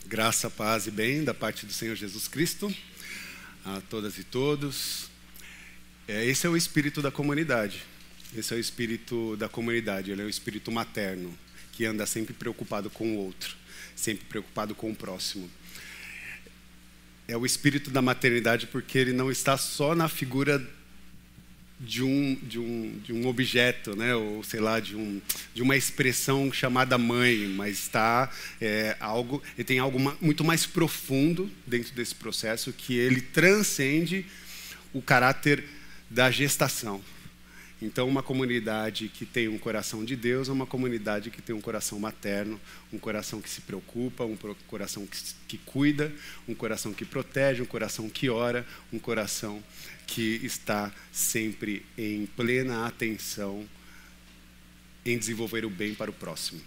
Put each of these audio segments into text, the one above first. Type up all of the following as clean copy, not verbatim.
Graça, paz e bem da parte do Senhor Jesus Cristo a todas e todos. Esse é o espírito da comunidade. Esse é o espírito da comunidade. Ele é o espírito materno, que anda sempre preocupado com o outro, sempre preocupado com o próximo. É o espírito da maternidade porque ele não está só na figura de um objeto, né? Ou sei lá, de uma expressão chamada mãe, mas ele tem algo muito mais profundo dentro desse processo, que ele transcende o caráter da gestação. Então, uma comunidade que tem um coração de Deus é uma comunidade que tem um coração materno, um coração que se preocupa, um coração que cuida, um coração que protege, um coração que ora, um coração que está sempre em plena atenção em desenvolver o bem para o próximo.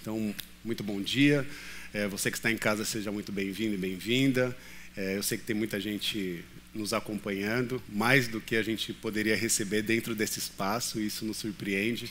Então, muito bom dia. Você que está em casa, seja muito bem-vindo e bem-vinda. Eu sei que tem muita gente nos acompanhando, mais do que a gente poderia receber dentro desse espaço, e isso nos surpreende,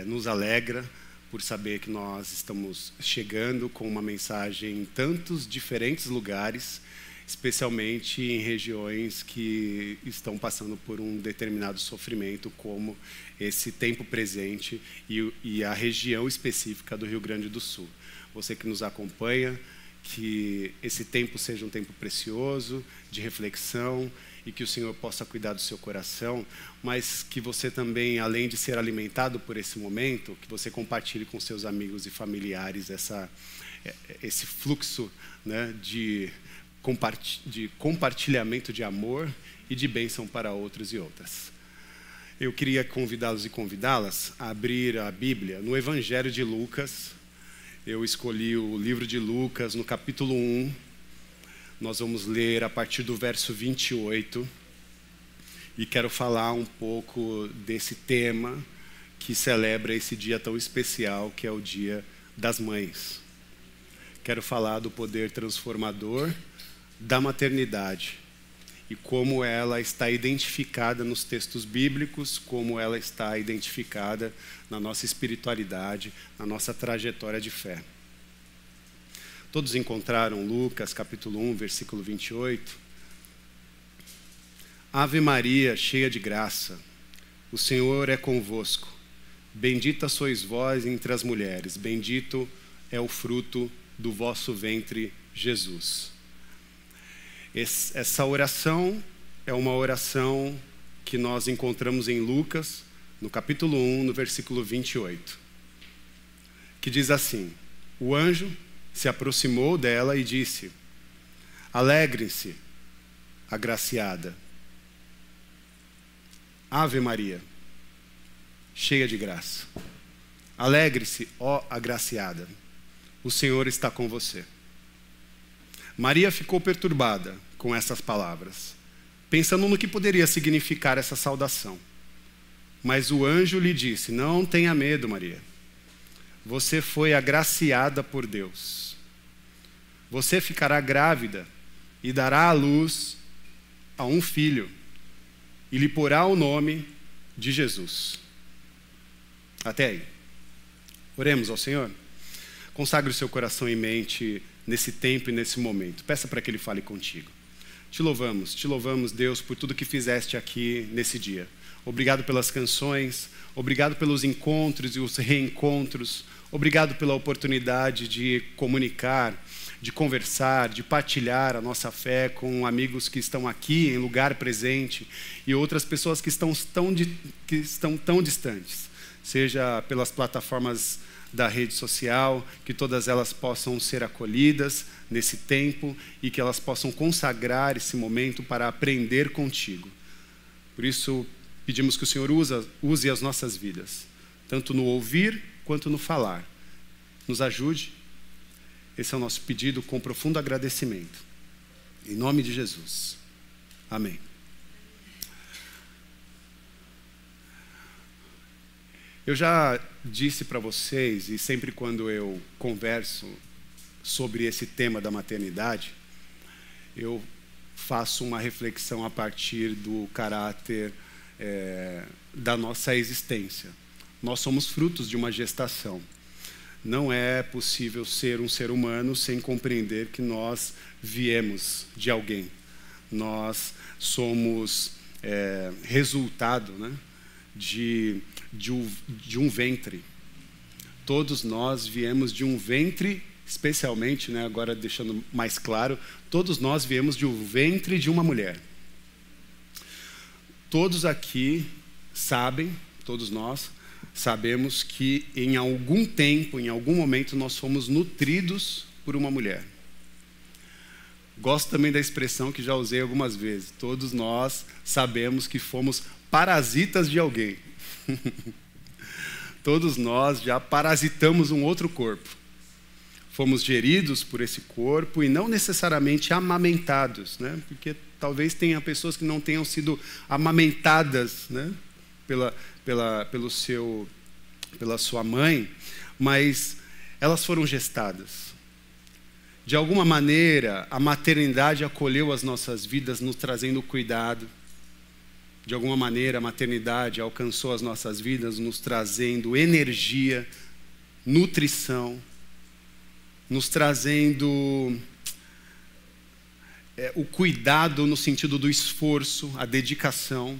nos alegra por saber que nós estamos chegando com uma mensagem em tantos diferentes lugares, especialmente em regiões que estão passando por um determinado sofrimento, como esse tempo presente e a região específica do Rio Grande do Sul. Você que nos acompanha, que esse tempo seja um tempo precioso, de reflexão, e que o Senhor possa cuidar do seu coração, mas que você também, além de ser alimentado por esse momento, que você compartilhe com seus amigos e familiares esse fluxo, né, de compartilhamento de amor e de bênção para outros e outras. Eu queria convidá-los e convidá-las a abrir a Bíblia no Evangelho de Lucas. Eu escolhi o livro de Lucas, no capítulo 1. Nós vamos ler a partir do verso 28. E quero falar um pouco desse tema que celebra esse dia tão especial, que é o Dia das Mães. Quero falar do poder transformador da maternidade e como ela está identificada nos textos bíblicos, como ela está identificada na nossa espiritualidade, na nossa trajetória de fé. Todos encontraram Lucas, capítulo 1, versículo 28? Ave Maria, cheia de graça, o Senhor é convosco. Bendita sois vós entre as mulheres, bendito é o fruto do vosso ventre, Jesus. Essa oração é uma oração que nós encontramos em Lucas, no capítulo 1, no versículo 28, que diz assim: o anjo se aproximou dela e disse: alegre-se, agraciada. Ave Maria, cheia de graça. Alegre-se, ó agraciada, o Senhor está com você. Maria ficou perturbada com essas palavras, pensando no que poderia significar essa saudação. Mas o anjo lhe disse: não tenha medo, Maria. Você foi agraciada por Deus. Você ficará grávida e dará à luz a um filho, e lhe porá o nome de Jesus. Até aí. Oremos ao Senhor. Consagre o seu coração e mente nesse tempo e nesse momento. Peça para que Ele fale contigo. Te louvamos, Deus, por tudo que fizeste aqui nesse dia. Obrigado pelas canções, obrigado pelos encontros e os reencontros, obrigado pela oportunidade de comunicar, de conversar, de partilhar a nossa fé com amigos que estão aqui em lugar presente e outras pessoas que estão tão distantes, seja pelas plataformas da rede social, que todas elas possam ser acolhidas nesse tempo e que elas possam consagrar esse momento para aprender contigo. Por isso, pedimos que o Senhor use as nossas vidas, tanto no ouvir quanto no falar. Nos ajude. Esse é o nosso pedido com profundo agradecimento. Em nome de Jesus. Amém. Eu já disse para vocês, e sempre quando eu converso sobre esse tema da maternidade, eu faço uma reflexão a partir do caráter da nossa existência. Nós somos frutos de uma gestação. não é possível ser um ser humano sem compreender que nós viemos de alguém. Nós somos resultado, né, de um ventre. Todos nós viemos de um ventre, especialmente, né, agora deixando mais claro, todos nós viemos de um ventre de uma mulher. Todos aqui sabem, todos nós sabemos que em algum tempo, em algum momento, nós fomos nutridos por uma mulher. Gosto também da expressão que já usei algumas vezes. Todos nós sabemos que fomos parasitas de alguém. Todos nós já parasitamos um outro corpo. Fomos geridos por esse corpo e não necessariamente amamentados, né? Porque talvez tenha pessoas que não tenham sido amamentadas, né, pela sua mãe, mas elas foram gestadas. De alguma maneira, a maternidade acolheu as nossas vidas, nos trazendo cuidado. De alguma maneira, a maternidade alcançou as nossas vidas, nos trazendo energia, nutrição, nos trazendo o cuidado no sentido do esforço, a dedicação.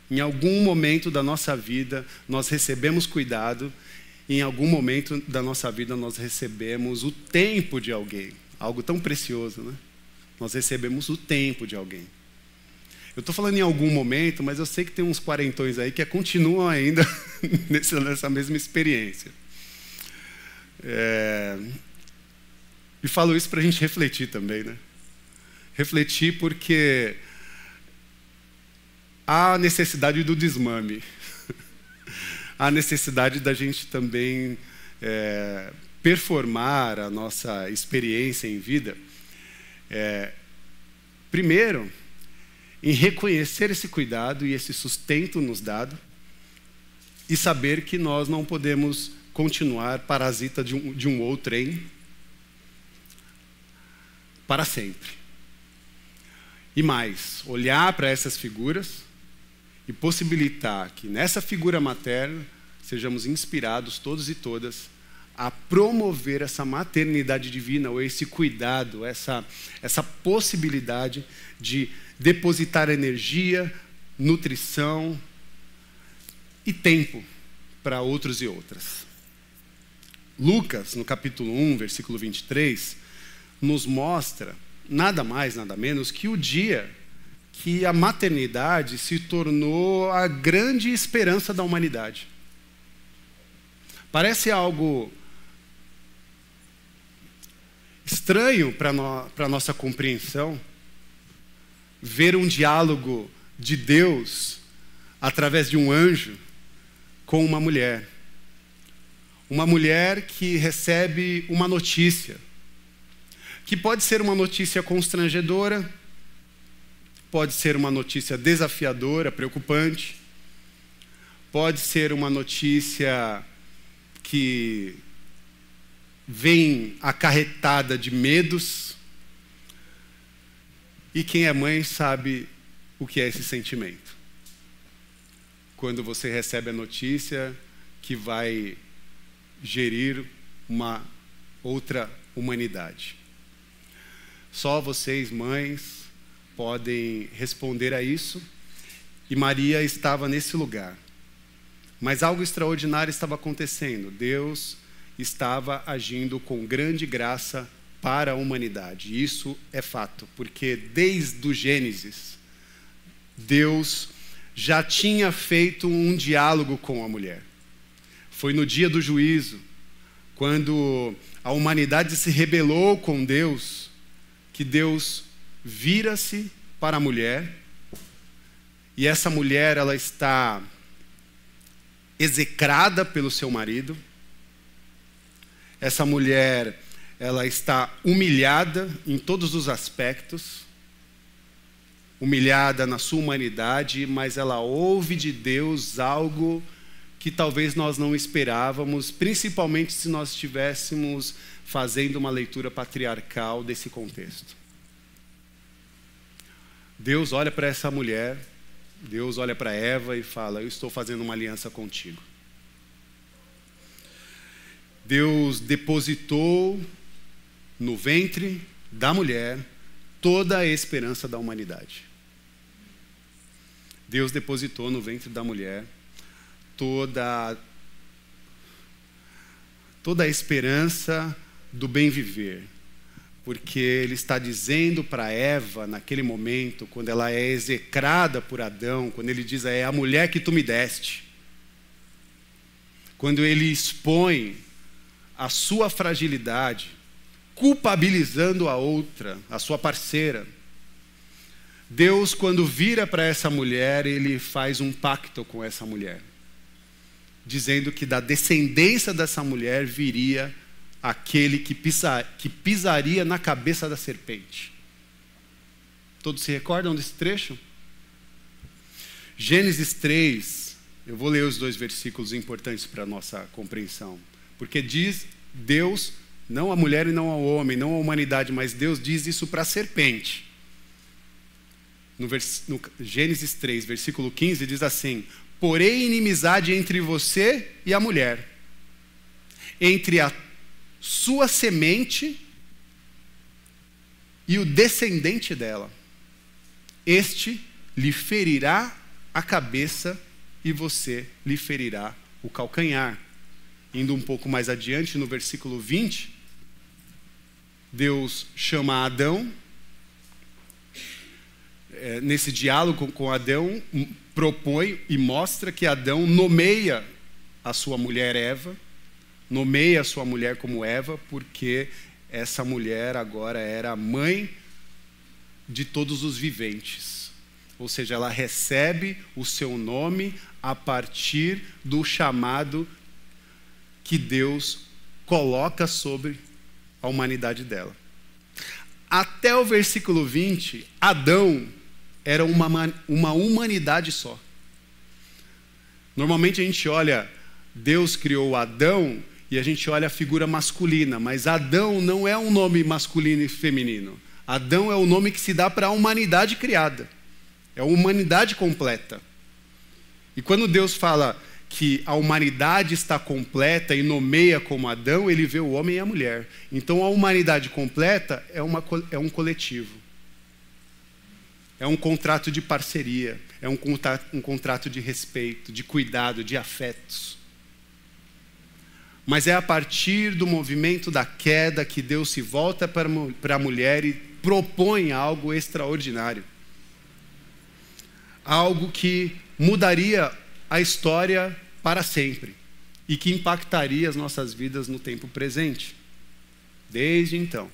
Em algum momento da nossa vida, nós recebemos cuidado, e em algum momento da nossa vida, nós recebemos o tempo de alguém. Algo tão precioso, né? Nós recebemos o tempo de alguém. Eu estou falando em algum momento, mas eu sei que tem uns quarentões aí que continuam ainda nessa mesma experiência. E falo isso para a gente refletir também, né? Refletir porque há necessidade do desmame. Há necessidade da gente também performar a nossa experiência em vida. Primeiro, em reconhecer esse cuidado e esse sustento nos dado e saber que nós não podemos continuar parasita de um outrem para sempre. E mais, olhar para essas figuras e possibilitar que nessa figura materna sejamos inspirados todos e todas a promover essa maternidade divina, ou esse cuidado, essa possibilidade de depositar energia, nutrição e tempo para outros e outras. Lucas, no capítulo 1, versículo 23, nos mostra, nada mais, nada menos, que o dia que a maternidade se tornou a grande esperança da humanidade. Parece algo estranho para a nossa compreensão ver um diálogo de Deus através de um anjo com uma mulher. Uma mulher que recebe uma notícia, que pode ser uma notícia constrangedora, pode ser uma notícia desafiadora, preocupante, pode ser uma notícia que vem acarretada de medos, e quem é mãe sabe o que é esse sentimento. Quando você recebe a notícia que vai gerir uma outra humanidade. Só vocês, mães, podem responder a isso, e Maria estava nesse lugar. Mas algo extraordinário estava acontecendo. Deus estava agindo com grande graça para a humanidade. Isso é fato, porque desde o Gênesis, Deus já tinha feito um diálogo com a mulher. Foi no dia do juízo, quando a humanidade se rebelou com Deus, que Deus vira-se para a mulher, e essa mulher, ela está execrada pelo seu marido. Essa mulher, ela está humilhada em todos os aspectos, humilhada na sua humanidade, mas ela ouve de Deus algo que talvez nós não esperávamos, principalmente se nós estivéssemos fazendo uma leitura patriarcal desse contexto. Deus olha para essa mulher, Deus olha para Eva e fala: eu estou fazendo uma aliança contigo. Deus depositou no ventre da mulher toda a esperança da humanidade. Deus depositou no ventre da mulher toda a esperança do bem viver. Porque ele está dizendo para Eva, naquele momento, quando ela é execrada por Adão, quando ele diz, é a mulher que tu me deste. Quando ele expõe a sua fragilidade, culpabilizando a outra, a sua parceira. Deus, quando vira para essa mulher, ele faz um pacto com essa mulher, dizendo que da descendência dessa mulher viria aquele que pisaria na cabeça da serpente. Todos se recordam desse trecho? Gênesis 3, eu vou ler os 2 versículos importantes para a nossa compreensão. Porque diz Deus, não a mulher e não ao homem, não a humanidade, mas Deus diz isso para a serpente. No Gênesis 3, versículo 15, diz assim: porém inimizade entre você e a mulher, entre a sua semente e o descendente dela. Este lhe ferirá a cabeça e você lhe ferirá o calcanhar. Indo um pouco mais adiante, no versículo 20, Deus chama Adão. Nesse diálogo com Adão, propõe e mostra que Adão nomeia a sua mulher Eva, nomeia a sua mulher como Eva, porque essa mulher agora era a mãe de todos os viventes. Ou seja, ela recebe o seu nome a partir do chamado que Deus coloca sobre a humanidade dela. Até o versículo 20, Adão era uma humanidade só. Normalmente a gente olha, Deus criou Adão e a gente olha a figura masculina, mas Adão não é um nome masculino e feminino. Adão é o nome que se dá para a humanidade criada. É a humanidade completa. E quando Deus fala que a humanidade está completa e nomeia como Adão, ele vê o homem e a mulher. Então a humanidade completa é um coletivo. É um contrato de parceria, é um contrato de respeito, de cuidado, de afetos. Mas é a partir do movimento da queda que Deus se volta para a mulher e propõe algo extraordinário. Algo que mudaria a história para sempre e que impactaria as nossas vidas no tempo presente. Desde então,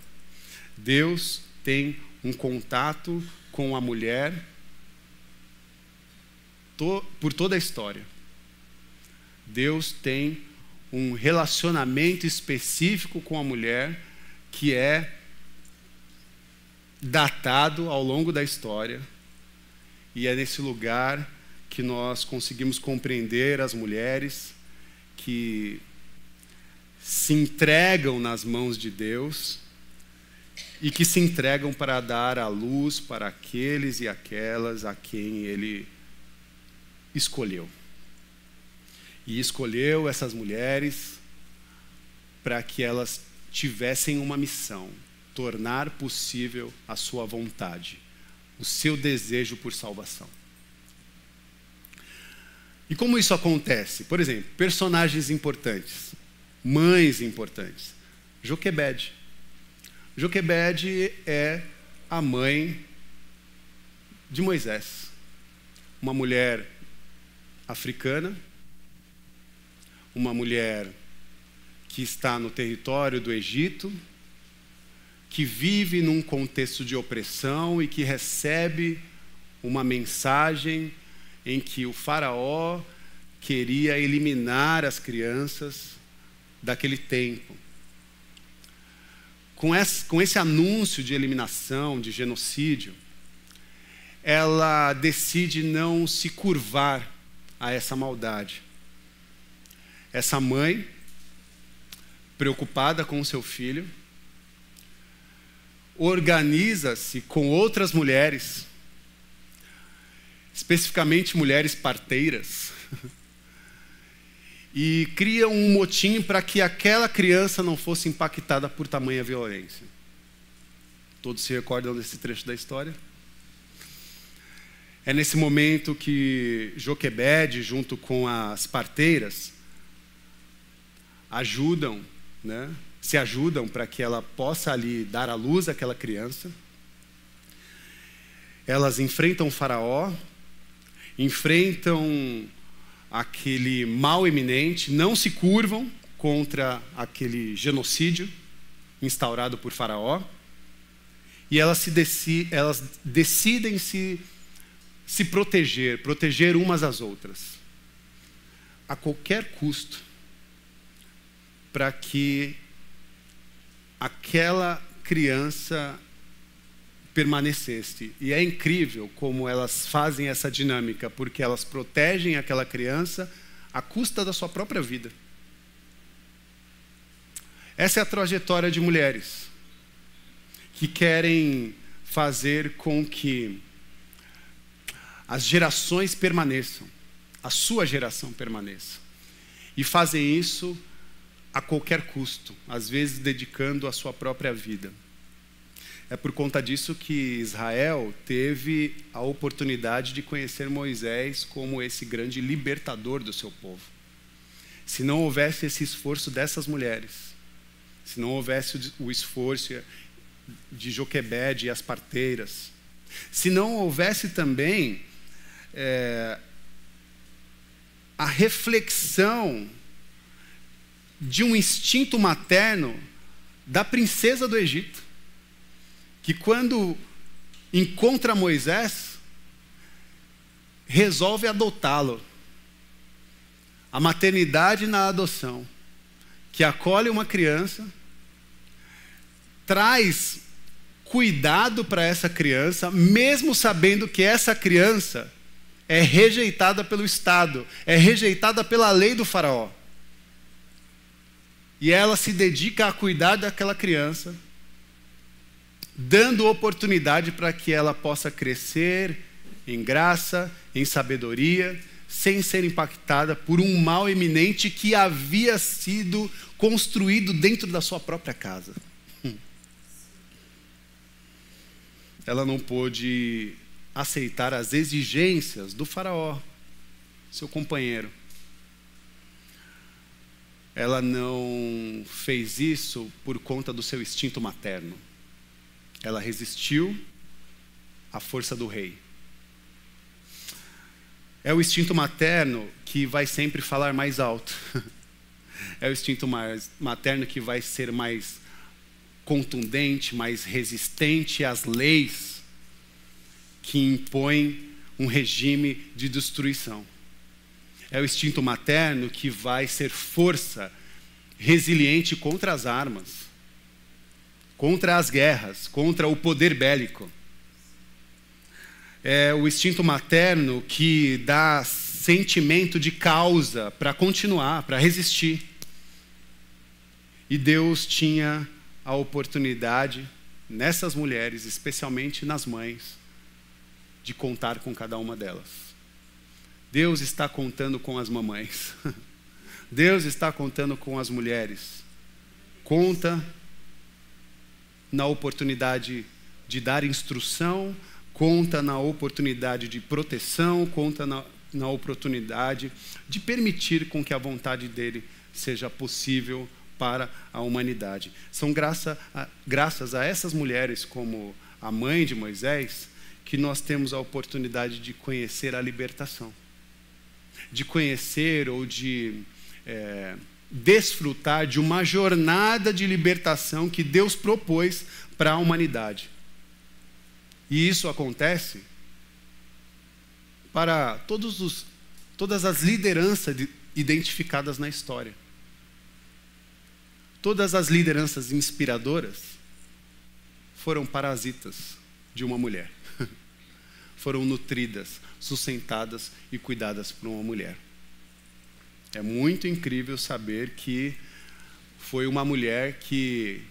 Deus tem um contato com a mulher por toda a história. Deus tem um relacionamento específico com a mulher que é datado ao longo da história, e é nesse lugar que nós conseguimos compreender as mulheres que se entregam nas mãos de Deus e que se entregam para dar a luz para aqueles e aquelas a quem Ele escolheu. E escolheu essas mulheres para que elas tivessem uma missão: tornar possível a sua vontade, o seu desejo por salvação. E como isso acontece? Por exemplo, personagens importantes, mães importantes. Joquebede. Joquebede é a mãe de Moisés, uma mulher africana, uma mulher que está no território do Egito, que vive num contexto de opressão e que recebe uma mensagem em que o faraó queria eliminar as crianças daquele tempo. Com esse anúncio de eliminação, de genocídio, ela decide não se curvar a essa maldade. Essa mãe, preocupada com o seu filho, organiza-se com outras mulheres, especificamente mulheres parteiras, e criam um motim para que aquela criança não fosse impactada por tamanha violência. Todos se recordam desse trecho da história? É nesse momento que Joquebede, junto com as parteiras, se ajudam para que ela possa ali dar à luz àquela criança. Elas enfrentam o faraó, enfrentam aquele mal iminente, não se curvam contra aquele genocídio instaurado por faraó, e elas decidem se proteger umas às outras, a qualquer custo, para que aquela criança permanecesse. E é incrível como elas fazem essa dinâmica, porque elas protegem aquela criança à custa da sua própria vida. Essa é a trajetória de mulheres que querem fazer com que as gerações permaneçam, a sua geração permaneça. E fazem isso a qualquer custo, às vezes dedicando a sua própria vida. É por conta disso que Israel teve a oportunidade de conhecer Moisés como esse grande libertador do seu povo. Se não houvesse esse esforço dessas mulheres, se não houvesse o esforço de Joquebede e as parteiras, se não houvesse também a reflexão de um instinto materno da princesa do Egito, que quando encontra Moisés, resolve adotá-lo. A maternidade na adoção, que acolhe uma criança, traz cuidado para essa criança, mesmo sabendo que essa criança é rejeitada pelo Estado, é rejeitada pela lei do faraó. E ela se dedica a cuidar daquela criança, dando oportunidade para que ela possa crescer em graça, em sabedoria, sem ser impactada por um mal iminente que havia sido construído dentro da sua própria casa. Ela não pôde aceitar as exigências do faraó, seu companheiro. Ela não fez isso por conta do seu instinto materno. Ela resistiu à força do rei. É o instinto materno que vai sempre falar mais alto. É o instinto materno que vai ser mais contundente, mais resistente às leis que impõem um regime de destruição. É o instinto materno que vai ser força resiliente contra as armas, contra as guerras, contra o poder bélico. É o instinto materno que dá sentimento de causa para continuar, para resistir. E Deus tinha a oportunidade, nessas mulheres, especialmente nas mães, de contar com cada uma delas. Deus está contando com as mamães. Deus está contando com as mulheres. Conta na oportunidade de dar instrução, conta na oportunidade de proteção, conta na oportunidade de permitir com que a vontade dele seja possível para a humanidade. São graças a essas mulheres, como a mãe de Moisés, que nós temos a oportunidade de conhecer a libertação, de conhecer ou de desfrutar de uma jornada de libertação que Deus propôs para a humanidade. E isso acontece para todas as lideranças identificadas na história. Todas as lideranças inspiradoras foram parasitas de uma mulher. Foram nutridas, sustentadas e cuidadas por uma mulher. É muito incrível saber que foi uma mulher que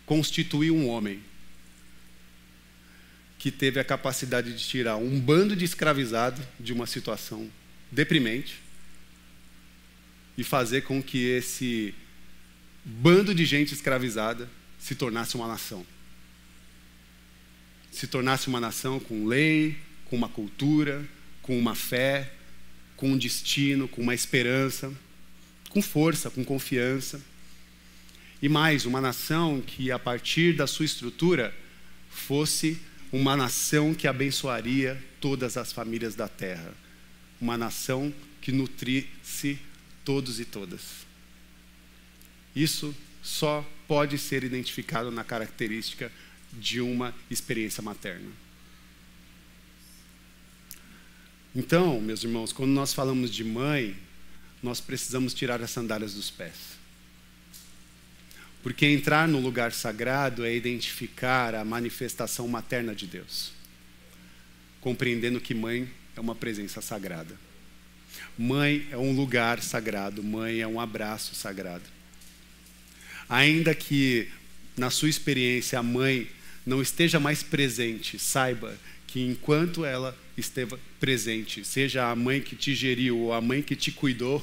constituiu um homem, que teve a capacidade de tirar um bando de escravizado de uma situação deprimente e fazer com que esse bando de gente escravizada se tornasse uma nação. Se tornasse uma nação com lei, com uma cultura, com uma fé, com um destino, com uma esperança, com força, com confiança. E mais, uma nação que, a partir da sua estrutura, fosse uma nação que abençoaria todas as famílias da terra. Uma nação que nutrisse todos e todas. Isso só pode ser identificado na característica de uma experiência materna. Então, meus irmãos, quando nós falamos de mãe, nós precisamos tirar as sandálias dos pés. Porque entrar no lugar sagrado é identificar a manifestação materna de Deus, compreendendo que mãe é uma presença sagrada. Mãe é um lugar sagrado, mãe é um abraço sagrado. Ainda que na sua experiência a mãe não esteja mais presente, saiba que enquanto ela esteve presente, seja a mãe que te geriu ou a mãe que te cuidou,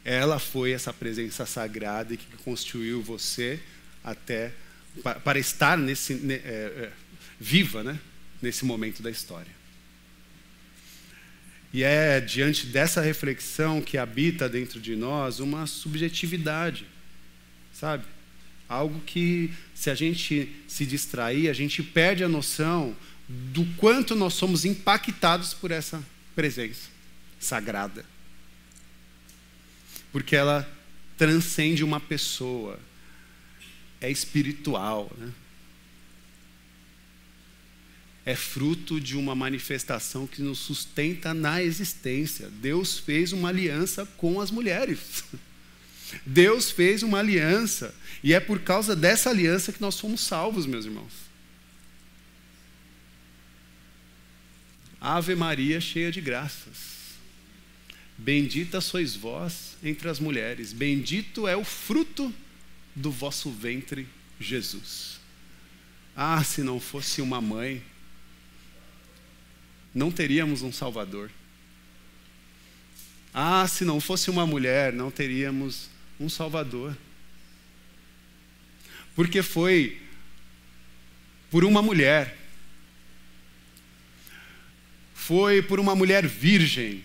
ela foi essa presença sagrada e que construiu você até para estar viva, né, nesse momento da história. E é diante dessa reflexão que habita dentro de nós uma subjetividade, sabe? Algo que, se a gente se distrair, a gente perde a noção do quanto nós somos impactados por essa presença sagrada. Porque ela transcende uma pessoa, é espiritual, né? É fruto de uma manifestação que nos sustenta na existência. Deus fez uma aliança com as mulheres. Deus fez uma aliança. E é por causa dessa aliança que nós fomos salvos, meus irmãos. Ave Maria, cheia de graças. Bendita sois vós entre as mulheres. Bendito é o fruto do vosso ventre, Jesus. Ah, se não fosse uma mãe, não teríamos um Salvador. Ah, se não fosse uma mulher, não teríamos um Salvador. Porque foi por uma mulher, foi por uma mulher virgem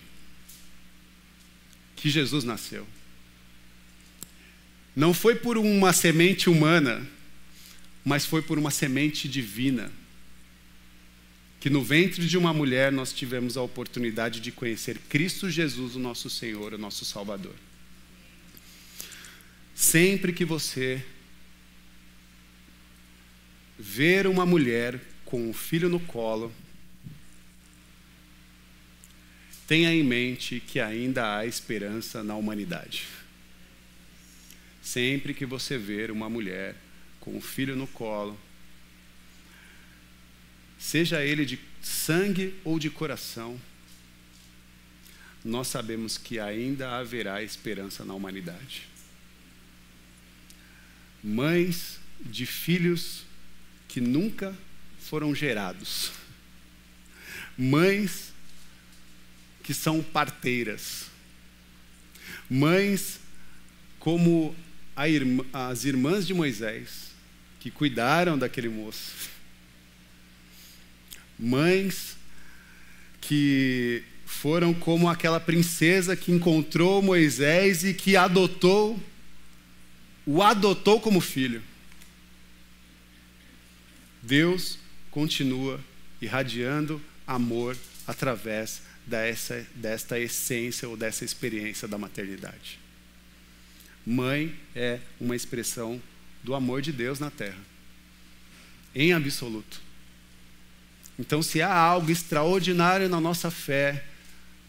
que Jesus nasceu. Não foi por uma semente humana, mas foi por uma semente divina. Que no ventre de uma mulher nós tivemos a oportunidade de conhecer Cristo Jesus, o nosso Senhor, o nosso Salvador. Sempre que você ver uma mulher com um filho no colo, tenha em mente que ainda há esperança na humanidade. Sempre que você ver uma mulher com um filho no colo, seja ele de sangue ou de coração, nós sabemos que ainda haverá esperança na humanidade. Mães de filhos que nunca foram gerados. Mães que são parteiras. Mães como as irmãs de Moisés, que cuidaram daquele moço. Mães que foram como aquela princesa que encontrou Moisés e que o adotou como filho. Deus continua irradiando amor através desta essência ou dessa experiência da maternidade. Mãe é uma expressão do amor de Deus na terra, em absoluto. Então, se há algo extraordinário na nossa fé,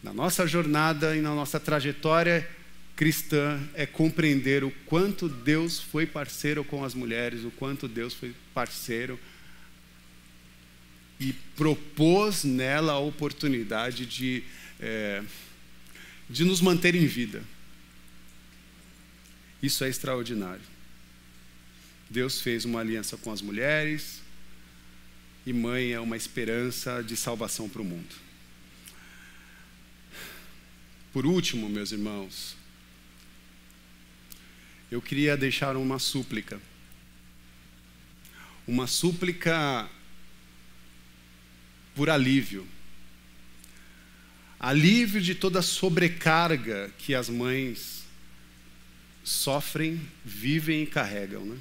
na nossa jornada e na nossa trajetória cristã, é compreender o quanto Deus foi parceiro com as mulheres, o quanto Deus foi parceiro e propôs nela a oportunidade de nos manter em vida. Isso é extraordinário. Deus fez uma aliança com as mulheres, e mãe é uma esperança de salvação para o mundo. Por último, meus irmãos, eu queria deixar uma súplica. Uma súplica por alívio. Alívio de toda a sobrecarga que as mães sofrem, vivem e carregam, né?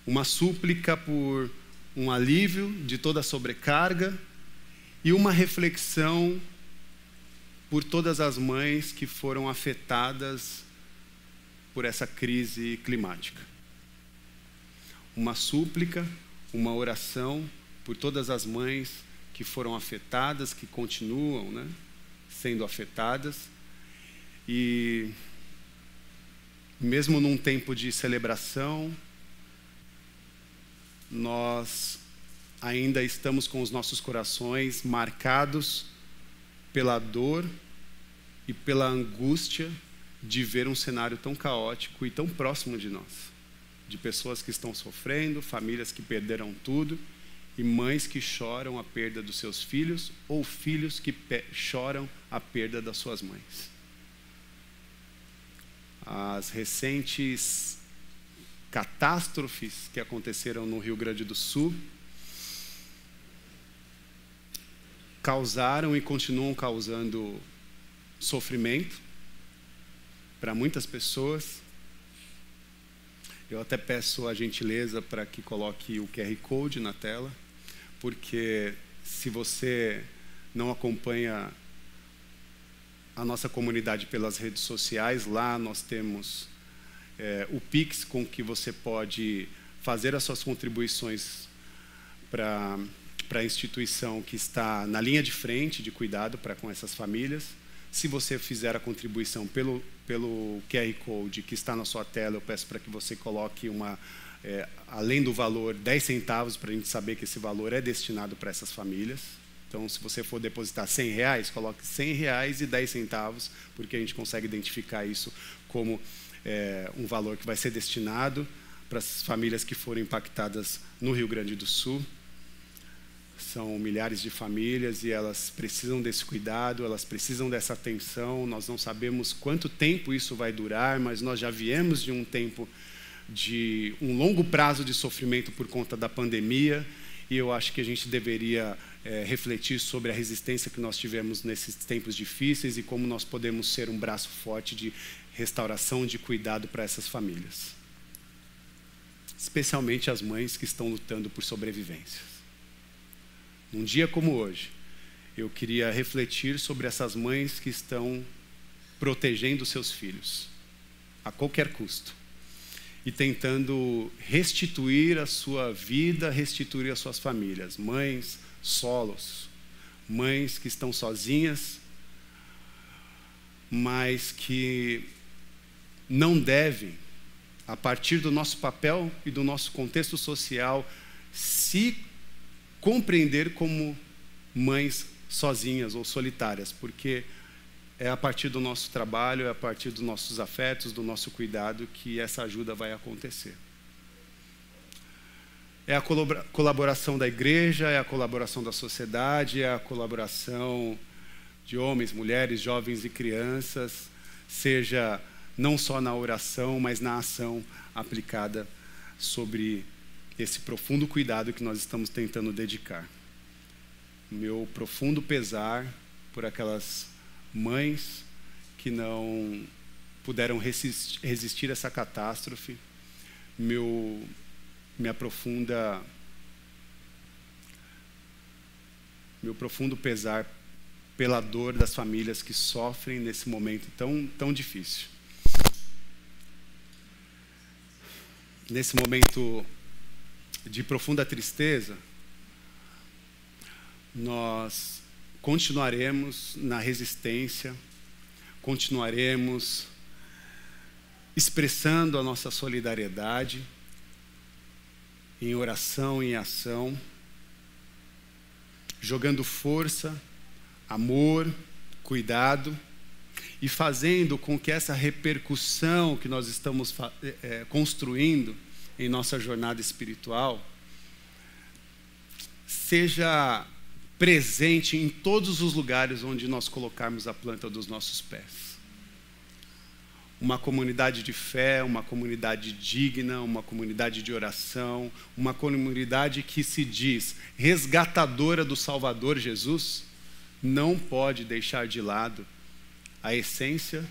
Uma súplica por um alívio de toda a sobrecarga e uma reflexão por todas as mães que foram afetadas por essa crise climática. Uma súplica, uma oração por todas as mães que foram afetadas, que continuam, né, sendo afetadas. E mesmo num tempo de celebração, nós ainda estamos com os nossos corações marcados pela dor e pela angústia de ver um cenário tão caótico e tão próximo de nós, de pessoas que estão sofrendo, famílias que perderam tudo e mães que choram a perda dos seus filhos ou filhos que choram a perda das suas mães. As recentes catástrofes que aconteceram no Rio Grande do Sul causaram e continuam causando sofrimento para muitas pessoas. Eu até peço a gentileza para que coloque o QR Code na tela, porque se você não acompanha a nossa comunidade pelas redes sociais, lá nós temos o Pix com que você pode fazer as suas contribuições para a instituição que está na linha de frente de cuidado com essas famílias. Se você fizer a contribuição pelo QR Code que está na sua tela, eu peço para que você coloque além do valor, 10 centavos, para a gente saber que esse valor é destinado para essas famílias. Então, se você for depositar R$100, coloque R$100 e 10 centavos, porque a gente consegue identificar isso como um valor que vai ser destinado para as famílias que foram impactadas no Rio Grande do Sul. São milhares de famílias e elas precisam desse cuidado, elas precisam dessa atenção. Nós não sabemos quanto tempo isso vai durar, mas nós já viemos de um tempo de um longo prazo de sofrimento por conta da pandemia, e eu acho que a gente deveria refletir sobre a resistência que nós tivemos nesses tempos difíceis e como nós podemos ser um braço forte de restauração, de cuidado para essas famílias. Especialmente as mães que estão lutando por sobrevivência. Num dia como hoje, eu queria refletir sobre essas mães que estão protegendo seus filhos, a qualquer custo, e tentando restituir a sua vida, restituir as suas famílias. Mães solos, mães que estão sozinhas, mas que não devem, a partir do nosso papel e do nosso contexto social, se compreender como mães sozinhas ou solitárias, porque é a partir do nosso trabalho, é a partir dos nossos afetos, do nosso cuidado que essa ajuda vai acontecer. É a colaboração da igreja, é a colaboração da sociedade, é a colaboração de homens, mulheres, jovens e crianças, seja não só na oração, mas na ação aplicada sobre esse profundo cuidado que nós estamos tentando dedicar. Meu profundo pesar por aquelas mães que não puderam resistir a essa catástrofe, meu profundo pesar pela dor das famílias que sofrem nesse momento tão difícil. Nesse momento de profunda tristeza, nós continuaremos na resistência, continuaremos expressando a nossa solidariedade em oração, em ação, jogando força, amor, cuidado e fazendo com que essa repercussão que nós estamos construindo em nossa jornada espiritual seja presente em todos os lugares onde nós colocarmos a planta dos nossos pés. Uma comunidade de fé, uma comunidade digna, uma comunidade de oração, uma comunidade que se diz resgatadora do Salvador Jesus, não pode deixar de lado a essência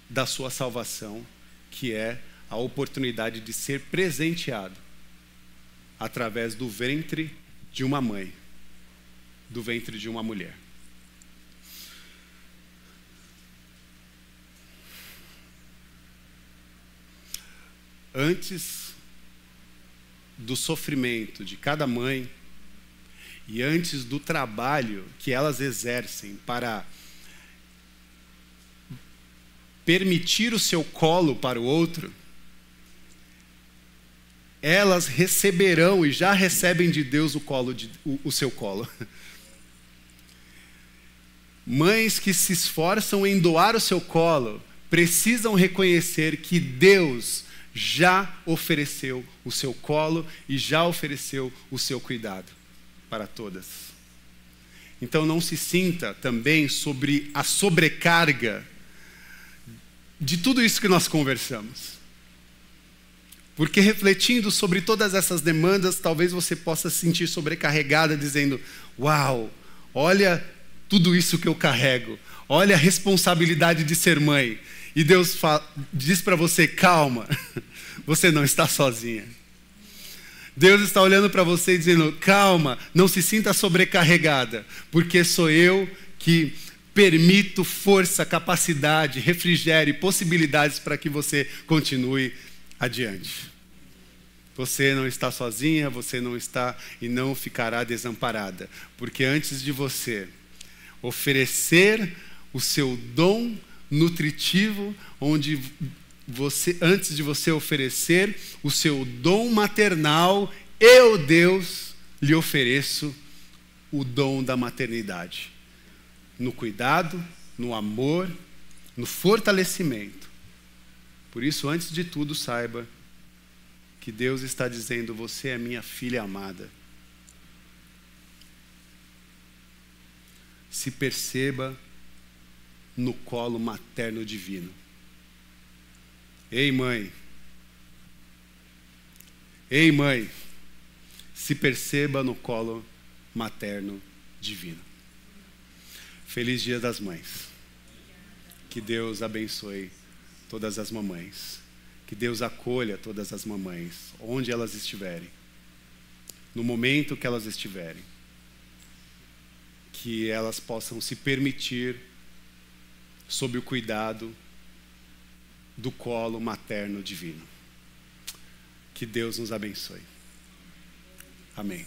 da sua salvação, que é a oportunidade de ser presenteado através do ventre de uma mãe, do ventre de uma mulher. Antes do sofrimento de cada mãe e antes do trabalho que elas exercem para permitir o seu colo para o outro, elas receberão e já recebem de Deus o seu colo. Mães que se esforçam em doar o seu colo precisam reconhecer que Deus já ofereceu o seu colo e já ofereceu o seu cuidado para todas. Então não se sinta também sobre a sobrecarga de tudo isso que nós conversamos. Porque refletindo sobre todas essas demandas, talvez você possa se sentir sobrecarregada, dizendo: uau, olha tudo isso que eu carrego, olha a responsabilidade de ser mãe. E Deus diz para você: calma, você não está sozinha. Deus está olhando para você e dizendo: calma, não se sinta sobrecarregada, porque sou eu que permito força, capacidade, refrigério e possibilidades para que você continue adiante. Você não está sozinha, você não está e não ficará desamparada, porque antes de você oferecer o seu dom nutritivo, antes de você oferecer o seu dom maternal, eu, Deus, lhe ofereço o dom da maternidade. No cuidado, no amor, no fortalecimento. Por isso, antes de tudo, saiba que Deus está dizendo: você é minha filha amada. Se perceba no colo materno divino. Ei, mãe. Ei, mãe. Se perceba no colo materno divino. Feliz Dia das Mães. Que Deus abençoe todas as mamães. Que Deus acolha todas as mamães, onde elas estiverem. No momento que elas estiverem. Que elas possam se permitir sob o cuidado do colo materno divino. Que Deus nos abençoe. Amém.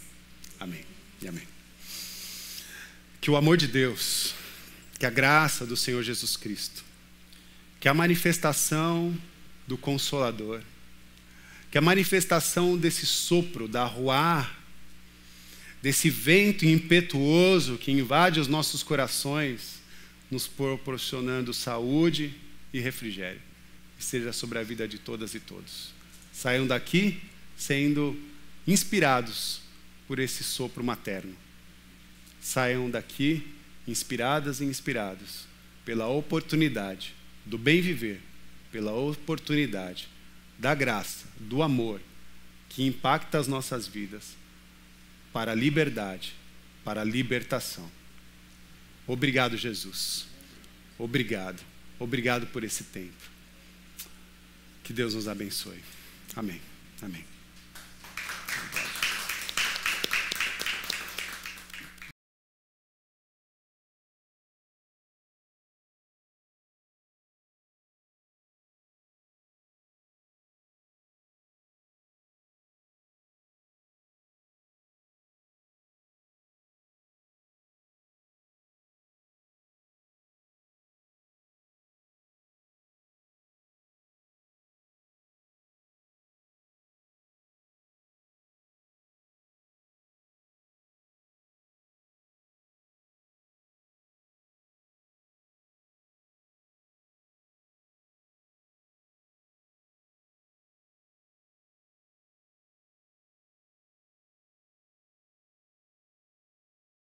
Amém e amém. Que o amor de Deus, que a graça do Senhor Jesus Cristo, que a manifestação do Consolador, que a manifestação desse sopro, da ruá, desse vento impetuoso que invade os nossos corações, nos proporcionando saúde e refrigério, que seja sobre a vida de todas e todos. Saiam daqui sendo inspirados por esse sopro materno. Saiam daqui inspiradas e inspirados pela oportunidade do bem viver, pela oportunidade da graça, do amor que impacta as nossas vidas para a liberdade, para a libertação. Obrigado, Jesus. Obrigado. Obrigado por esse tempo. Que Deus nos abençoe. Amém. Amém.